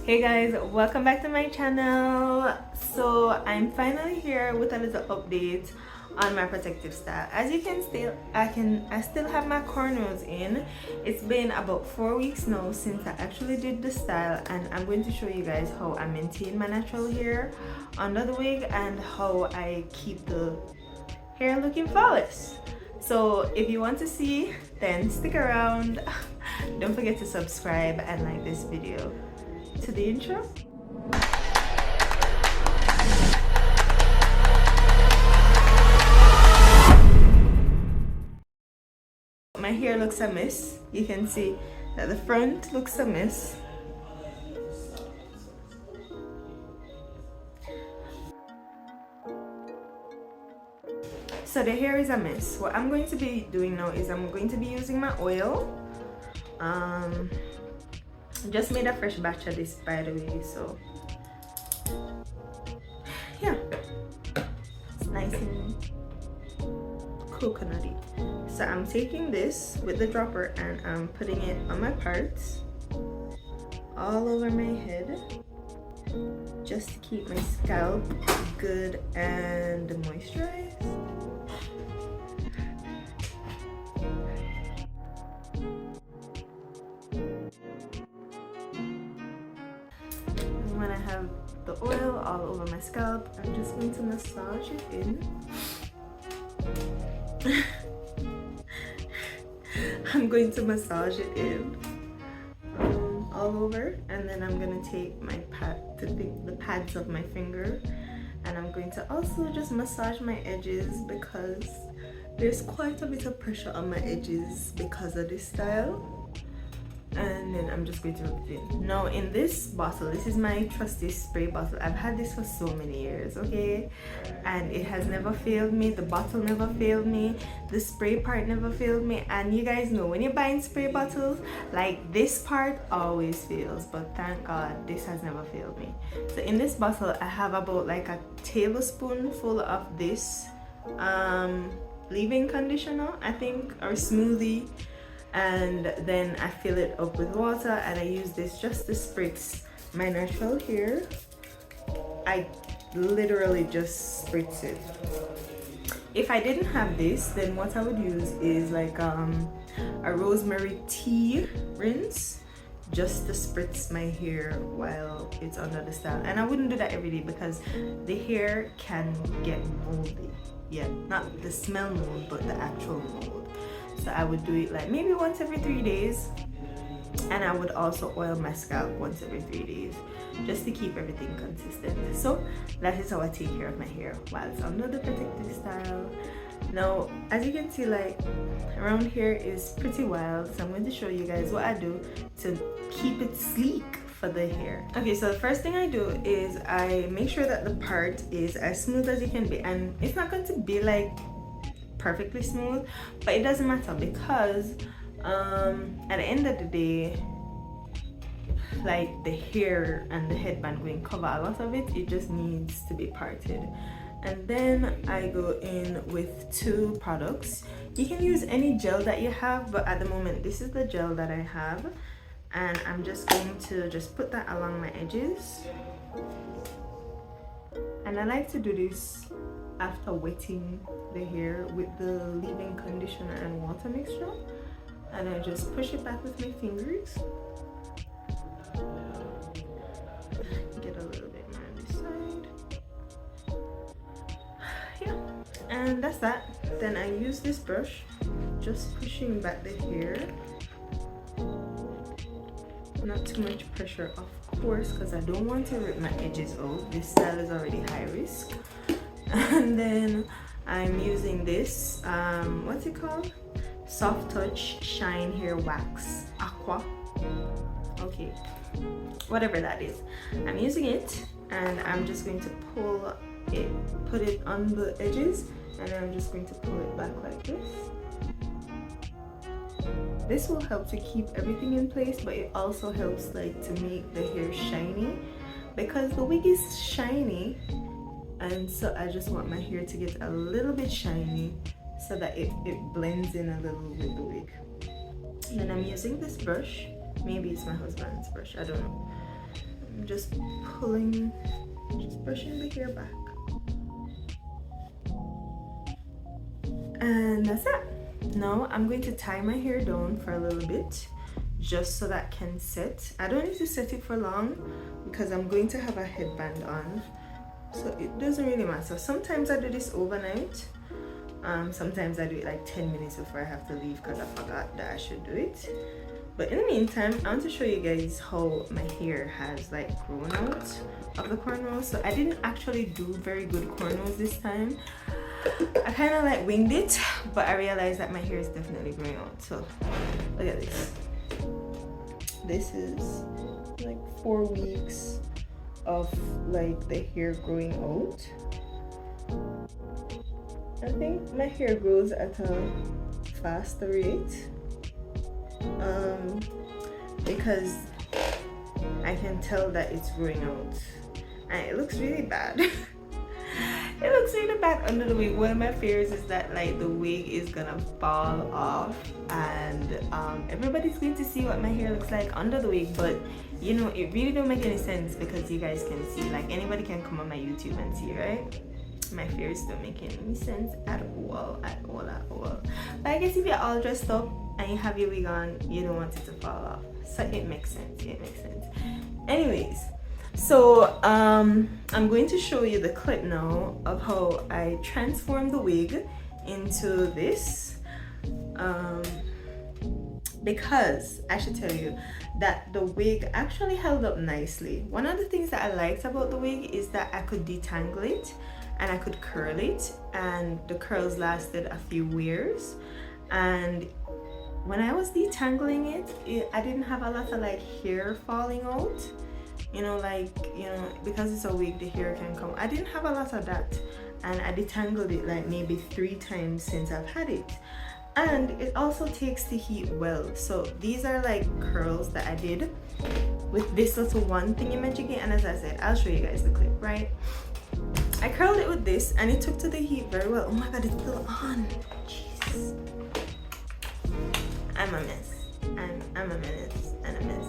Hey guys, welcome back to my channel. So I'm finally here with a little update on my protective style. As you can still I still have my cornrows in. It's been about 4 weeks now since I actually did the style, and I'm going to show you guys how I maintain my natural hair under the wig and how I keep the hair looking flawless. So if you want to see, then stick around. Don't forget to subscribe and like this video. To the intro. My hair looks a mess. You can see that the front looks a mess. So the hair is a mess. What I'm going to be doing now is I'm going to be using my oil. Just made a fresh batch of this, by the way, so yeah, it's nice and coconutty. So I'm taking this with the dropper and I'm putting it on my parts, all over my head, just to keep my scalp good and moisturized. When I have the oil all over my scalp, I'm just going to massage it in. I'm going to massage it in all over, and then I'm going to take my the pads of my finger, and I'm going to also just massage my edges because there's quite a bit of pressure on my edges because of this style. And then I'm just going to rub it in. Now in this bottle, this is my trusty spray bottle. I've had this for so many years, okay? And it has never failed me. The bottle never failed me. The spray part never failed me. And you guys know when you're buying spray bottles, like this part always fails. But thank God this has never failed me. So in this bottle, I have about like a tablespoonful of this leave-in conditioner, I think, or smoothie. And then I fill it up with water, and I use this just to spritz my natural hair. I literally just spritz it. If I didn't have this, then what I would use is like a rosemary tea rinse, just to spritz my hair while it's under the style. And I wouldn't do that every day because the hair can get moldy. Yeah, not the smell mold, but the actual mold. So I would do it like maybe once every 3 days, and I would also oil my scalp once every 3 days just to keep everything consistent. So that is how I take care of my hair while it's under the protective style. Now as you can see, like around here is pretty wild, so I'm going to show you guys what I do to keep it sleek for the hair. Okay, so the first thing I do is I make sure that the part is as smooth as it can be, and it's not going to be like perfectly smooth, but it doesn't matter because at the end of the day, like the hair and the headband going cover a lot of it. It just needs to be parted. And then I go in with 2 products. You can use any gel that you have, but at the moment this is the gel that I have, and I'm just going to just put that along my edges. And I like to do this after wetting the hair with the leave-in conditioner and water mixture, and I just push it back with my fingers. Get a little bit more on this side. Yeah, and that's that. Then I use this brush, just pushing back the hair. Not too much pressure, of course, because I don't want to rip my edges out. This style is already high risk. And then I'm using this what's it called, Soft Touch Shine Hair Wax Aqua, okay, whatever that is. I'm using it, and I'm just going to put it on the edges, and I'm just going to pull it back like this. This will help to keep everything in place, but it also helps like to make the hair shiny because the wig is shiny. And so I just want my hair to get a little bit shiny so that it blends in a little with the wig. And then I'm using this brush. Maybe it's my husband's brush, I don't know. I'm just pulling, just brushing the hair back. And that's it. Now I'm going to tie my hair down for a little bit just so that can set. I don't need to set it for long because I'm going to have a headband on, so it doesn't really matter. Sometimes I do this overnight. Sometimes I do it like 10 minutes before I have to leave because I forgot that I should do it. But in the meantime, I want to show you guys how my hair has like grown out of the cornrows. So I didn't actually do very good cornrows this time. I kind of like winged it, but I realized that my hair is definitely growing out. So look at this. This is like 4 weeks of like the hair growing out. I think my hair grows at a faster rate because I can tell that it's growing out, and it looks really bad. It looks really bad under the wig. One of my fears is that like the wig is gonna fall off, and everybody's going to see what my hair looks like under the wig, but you know, it really don't make any sense because you guys can see, like anybody can come on my YouTube and see, right? My fears don't make any sense at all. But I guess if you're all dressed up and you have your wig on, you don't want it to fall off, so it makes sense. Anyways, so I'm going to show you the clip now of how I transformed the wig into this, because I should tell you that the wig actually held up nicely. One of the things that I liked about the wig is that I could detangle it and I could curl it, and the curls lasted a few wears. And when I was detangling it, I didn't have a lot of like hair falling out, you know, like, you know, because it's a wig, the hair can come. I didn't have a lot of that, and I detangled it like maybe 3 times since I've had it. And it also takes the heat well. So these are like curls that I did with this little one thingy magic, and as I said, I'll show you guys the clip, right? I curled it with this and it took to the heat very well. Oh my god, it's still on. Jeez. I'm a mess. I'm a menace and a mess.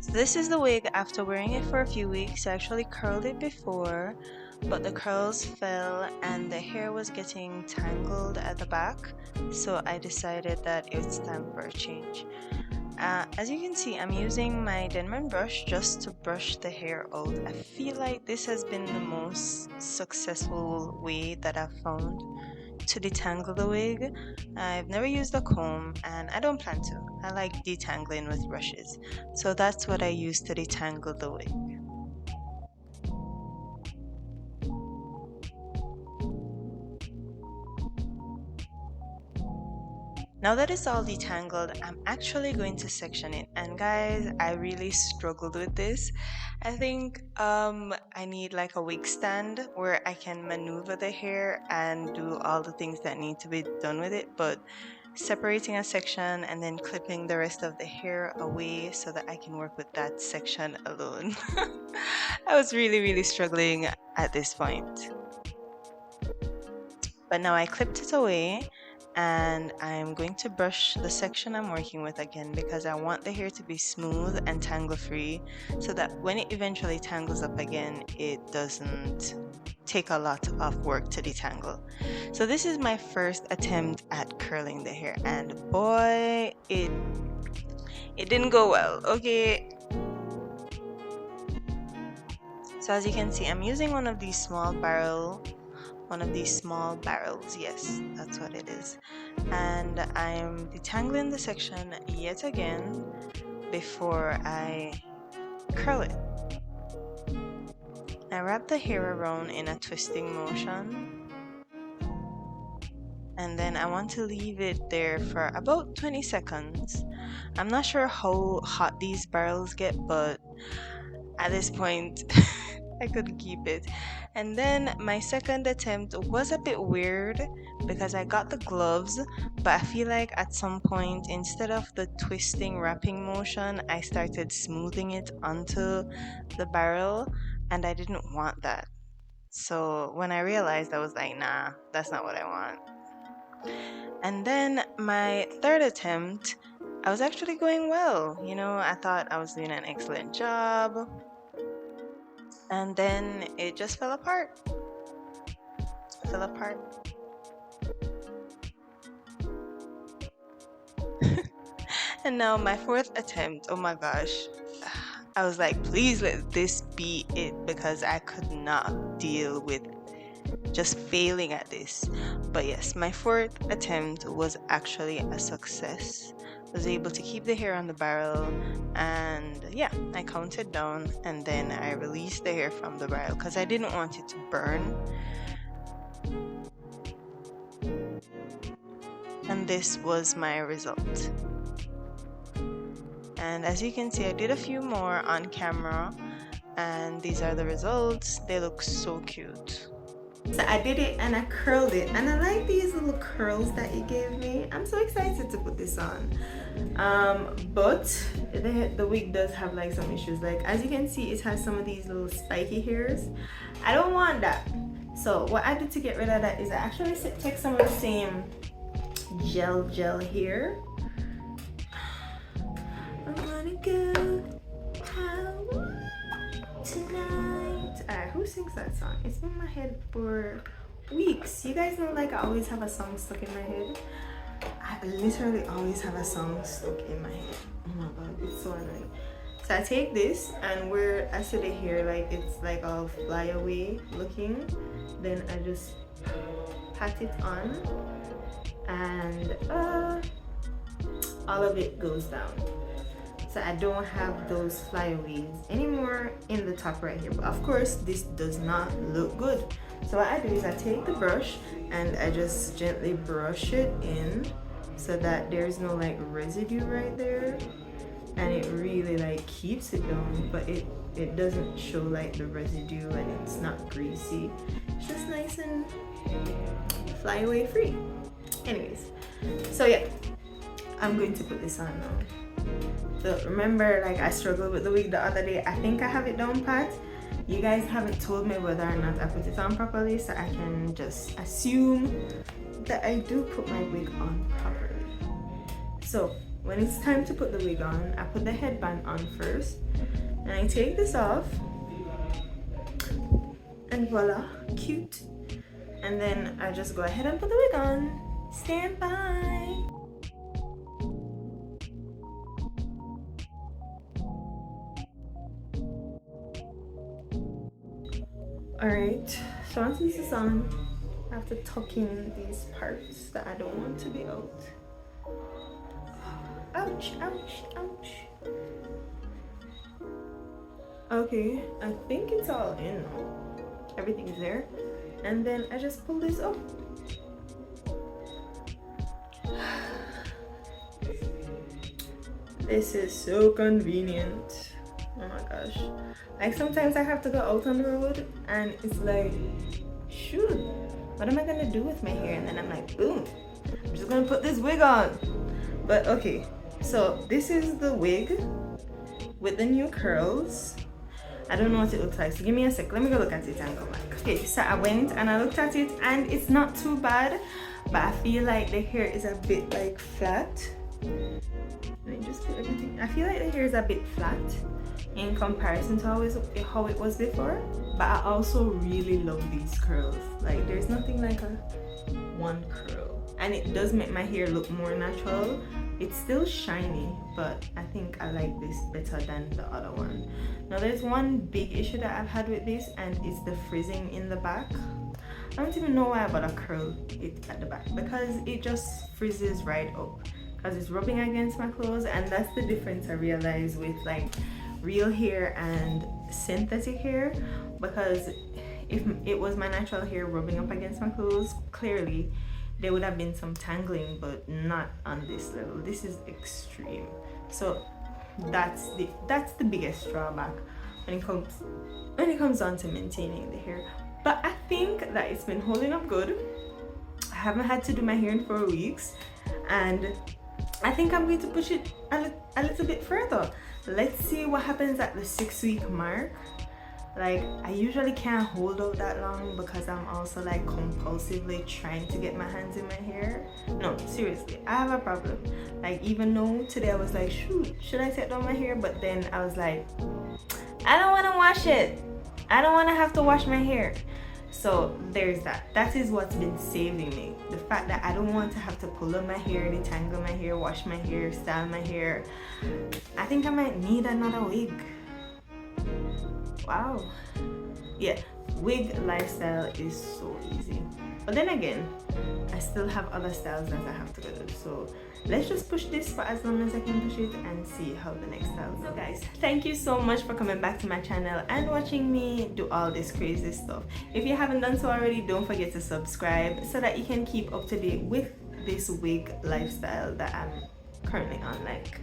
So this is the wig after wearing it for a few weeks. I actually curled it before, but the curls fell and the hair was getting tangled at the back. So I decided that it's time for a change. As you can see, I'm using my Denman brush just to brush the hair out. I feel like this has been the most successful way that I've found to detangle the wig. I've never used a comb and I don't plan to. I like detangling with brushes. So that's what I use to detangle the wig. Now that it's all detangled, I'm actually going to section it. And guys, I really struggled with this. I think I need like a wig stand where I can maneuver the hair and do all the things that need to be done with it. But separating a section and then clipping the rest of the hair away so that I can work with that section alone. I was really struggling at this point. But now I clipped it away, and I'm going to brush the section I'm working with again because I want the hair to be smooth and tangle free so that when it eventually tangles up again, it doesn't take a lot of work to detangle. So this is my first attempt at curling the hair, and boy, it didn't go well. Okay. So as you can see, I'm using one of these small barrels, yes, that's what it is. And I'm detangling the section yet again before I curl it. I wrap the hair around in a twisting motion, and then I want to leave it there for about 20 seconds. I'm not sure how hot these barrels get, but at this point I couldn't keep it. And then my second attempt was a bit weird because I got the gloves, but I feel like at some point, instead of the twisting wrapping motion, I started smoothing it onto the barrel, and I didn't want that. So when I realized, I was like, nah, that's not what I want. And then my third attempt, I was actually going well. You know, I thought I was doing an excellent job. And then it just fell apart. It fell apart. And now my fourth attempt, oh my gosh. I was like, please let this be it, because I could not deal with just failing at this. But yes, my fourth attempt was actually a success. I was able to keep the hair on the barrel, and yeah, I counted down and then I released the hair from the barrel because I didn't want it to burn. And this was my result. And as you can see, I did a few more on camera, and these are the results. They look so cute. So I did it and I curled it, and I like these little curls that it gave me. I'm so excited to put this on. But the wig does have like some issues. Like as you can see, it has some of these little spiky hairs. I don't want that. So what I did to get rid of that is I actually take some of the same gel here. I wanna go out tonight. Alright, who sings that song? It's been in my head for weeks. You guys know, like I always have a song stuck in my head. I literally always have a song stuck in my head. Oh my god, it's so annoying. So I take this, and where I sit it here, like it's like all fly away looking, then I just pat it on, and all of it goes down. So I don't have those flyaways anymore in the top right here. But of course, this does not look good. So what I do is I take the brush and I just gently brush it in so that there's no like residue right there, and it really like keeps it down, but it doesn't show like the residue, and it's not greasy. It's just nice and flyaway free. Anyways, so yeah, I'm going to put this on now. So remember, like I struggled with the wig the other day. I think I have it down pat. You guys haven't told me whether or not I put it on properly, so I can just assume that I do put my wig on properly. So when it's time to put the wig on, I put the headband on first, and I take this off, and voila, cute. And then I just go ahead and put the wig on. Stand by. Alright, so once this is on, I have to tuck in these parts that I don't want to be out. Ouch, ouch, ouch. Okay, I think it's all in now. Everything's there. And then I just pull this up. This is so convenient. Oh my gosh. Like sometimes I have to go out on the road and it's like, shoot, what am I gonna do with my hair? And then I'm like, boom, I'm just gonna put this wig on. But okay, so this is the wig with the new curls. I don't know what it looks like, so give me a sec. Let me go look at it and go back. Okay, so I went and I looked at it and it's not too bad, but I feel like the hair is a bit like flat. Let me just put everything. I feel like the hair is a bit flat in comparison to how it was before, but I also really love these curls. Like there's nothing like a one curl, and it does make my hair look more natural. It's still shiny, but I think I like this better than the other one. Now there's one big issue that I've had with this, and it's the frizzing in the back. I don't even know why I bother curl it at the back, because it just frizzes right up because it's rubbing against my clothes. And that's the difference I realize with like real hair and synthetic hair, because if it was my natural hair rubbing up against my clothes, clearly there would have been some tangling, but not on this level. This is extreme. So that's the biggest drawback when it comes down to maintaining the hair. But I think that it's been holding up good. I haven't had to do my hair in 4 weeks, and I think I'm going to push it a little bit further. Let's see what happens at the 6-week mark. Like, I usually can't hold out that long because I'm also like compulsively trying to get my hands in my hair. No, seriously, I have a problem. Like, even though today I was like, shoot, should I take down my hair? But then I was like, I don't want to wash it. I don't want to have to wash my hair. So there's that. That is what's been saving me. The fact that I don't want to have to pull up my hair, detangle my hair, wash my hair, style my hair. I think I might need another wig. Wow. Yeah, wig lifestyle is so easy. But then again, I still have other styles that I have to go do. So let's just push this for as long as I can push it and see how the next style goes. So guys, thank you so much for coming back to my channel and watching me do all this crazy stuff. If you haven't done so already, don't forget to subscribe so that you can keep up to date with this wig lifestyle that I'm currently on. Like,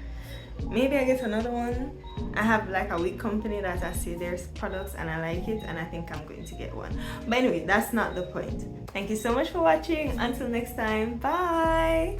maybe I get another one. I have like a wig company that I see their products and I like it, and I think I'm going to get one. But anyway, that's not the point. Thank you so much for watching. Until next time, bye.